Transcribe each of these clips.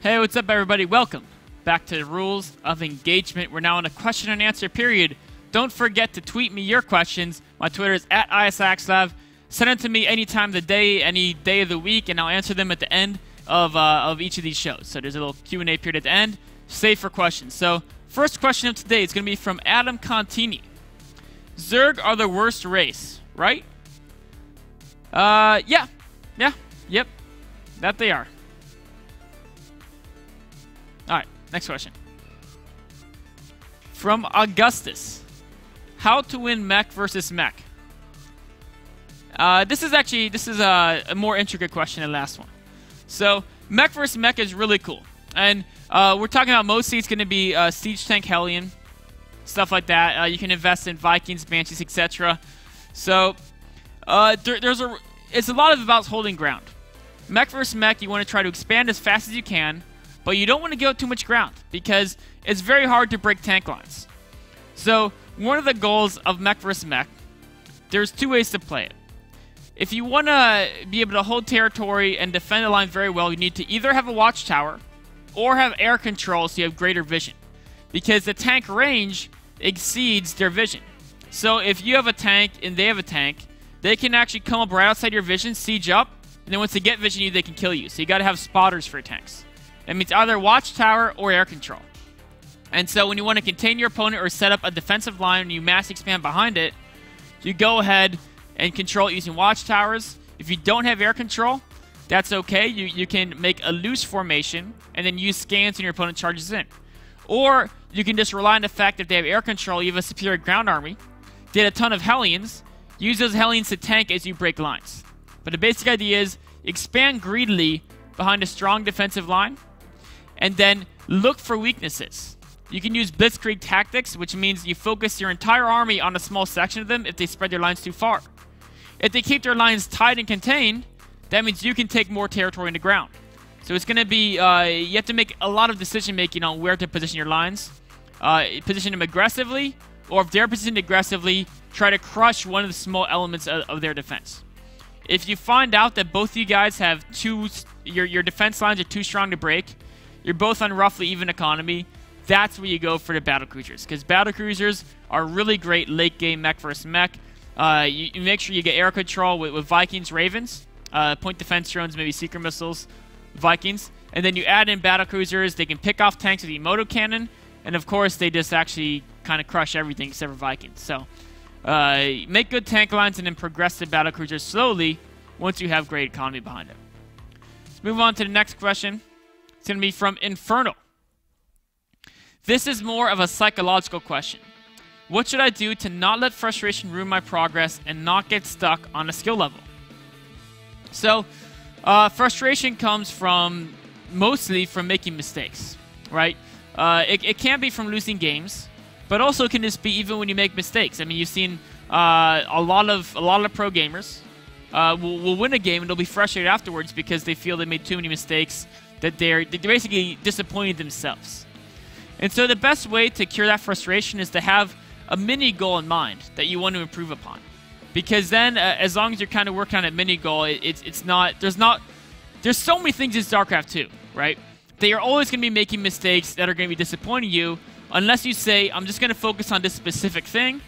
Hey, what's up everybody? Welcome back to the Rules of Engagement. We're now in a question and answer period. Don't forget to tweet me your questions. My Twitter is @axslav. Send them to me any time of the day, any day of the week, and I'll answer them at the end of each of these shows. So there's a little Q&A period at the end. Save for questions. So first question of today is going to be from Adam Contini. Zerg are the worst race, right? Yep. That they are. Alright, next question. From Augustus. How to win mech versus mech? This is a more intricate question than the last one. So, mech versus mech is really cool. And we're talking about mostly it's going to be Siege Tank Hellion, stuff like that. You can invest in Vikings, Banshees, etc. So, it's a lot about holding ground. Mech versus mech, you want to try to expand as fast as you can, but you don't want to give up too much ground because it's very hard to break tank lines. So, one of the goals of mech versus mech, there's two ways to play it. If you want to be able to hold territory and defend the line very well, you need to either have a watchtower or have air control so you have greater vision. Because the tank range exceeds their vision. So if you have a tank and they have a tank, they can actually come up right outside your vision, siege up, and then once they get vision you, they can kill you. So you got to have spotters for your tanks. That means either watchtower or air control. And so when you want to contain your opponent or set up a defensive line and you mass expand behind it, you go ahead and control it using watchtowers. If you don't have air control, that's okay. You can make a loose formation and then use scans when your opponent charges in. Or you can just rely on the fact that if they have air control, you have a superior ground army, get a ton of Hellions, use those Hellions to tank as you break lines. But the basic idea is expand greedily behind a strong defensive line and then look for weaknesses. You can use blitzkrieg tactics, which means you focus your entire army on a small section of them if they spread their lines too far. If they keep their lines tight and contained, that means you can take more territory in the ground. So it's going to be, you have to make a lot of decision making on where to position your lines. Position them aggressively, or if they're positioned aggressively, try to crush one of the small elements of their defense. If you find out that both of you guys have your defense lines are too strong to break, you're both on roughly even economy, that's where you go for the battle cruisers. Because battle cruisers are really great late game mech versus mech. You make sure you get air control with Vikings, Ravens, point defense drones, maybe seeker missiles, Vikings. And then you add in battle cruisers, they can pick off tanks with the Emoto cannon. And of course, they just actually kind of crush everything except for Vikings. So, make good tank lines and then progress the battle cruisers slowly once you have great economy behind it. Let's move on to the next question. It's going to be from Infernal. This is more of a psychological question. What should I do to not let frustration ruin my progress and not get stuck on a skill level? So, frustration comes from mostly from making mistakes, right? It can be from losing games, but also it can just be even when you make mistakes. I mean, you've seen a lot of pro gamers will win a game and they'll be frustrated afterwards because they feel they made too many mistakes, that they're basically disappointed themselves. And so the best way to cure that frustration is to have a mini goal in mind that you want to improve upon. Because then, as long as you're kind of working on a mini goal, there's so many things in Starcraft 2, right? They are always going to be making mistakes that are going to be disappointing you, unless you say, I'm just going to focus on this specific thing,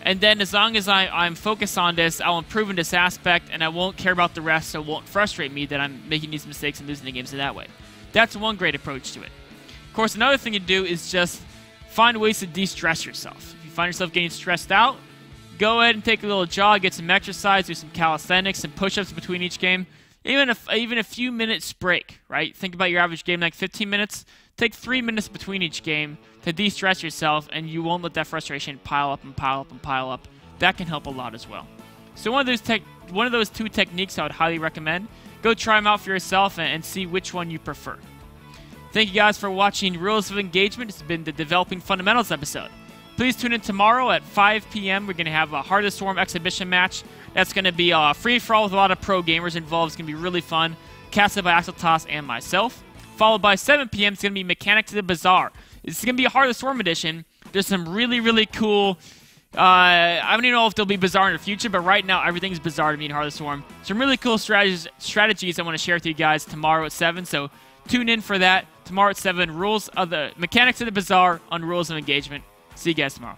and then as long as I'm focused on this, I'll improve in this aspect, and I won't care about the rest, so it won't frustrate me that I'm making these mistakes and losing the games in that way. That's one great approach to it. Of course, another thing to do is just find ways to de-stress yourself. If you find yourself getting stressed out, go ahead and take a little jog, get some exercise, do some calisthenics, some push-ups between each game. Even a few minutes break, right? Think about your average game like 15 minutes. Take 3 minutes between each game to de-stress yourself, and you won't let that frustration pile up and pile up and pile up. That can help a lot as well. So one of those two techniques I would highly recommend. Go try them out for yourself and see which one you prefer. Thank you guys for watching Rules of Engagement. This has been the Developing Fundamentals episode. Please tune in tomorrow at 5 p.m. We're going to have a Heart of the Swarm exhibition match. That's going to be a free-for-all with a lot of pro gamers involved. It's going to be really fun. Casted by Axel and myself. Followed by 7 p.m. It's going to be Mechanic to the Bazaar. It's going to be a Heart of the Swarm edition. There's some really, really cool I don't even know if they'll be bizarre in the future, but right now everything's bizarre to me in Heart of the Swarm. Some really cool strategies I want to share with you guys tomorrow at 7, so tune in for that tomorrow at 7. Rules of the Mechanics of the Bazaar on Rules of Engagement. See you guys tomorrow.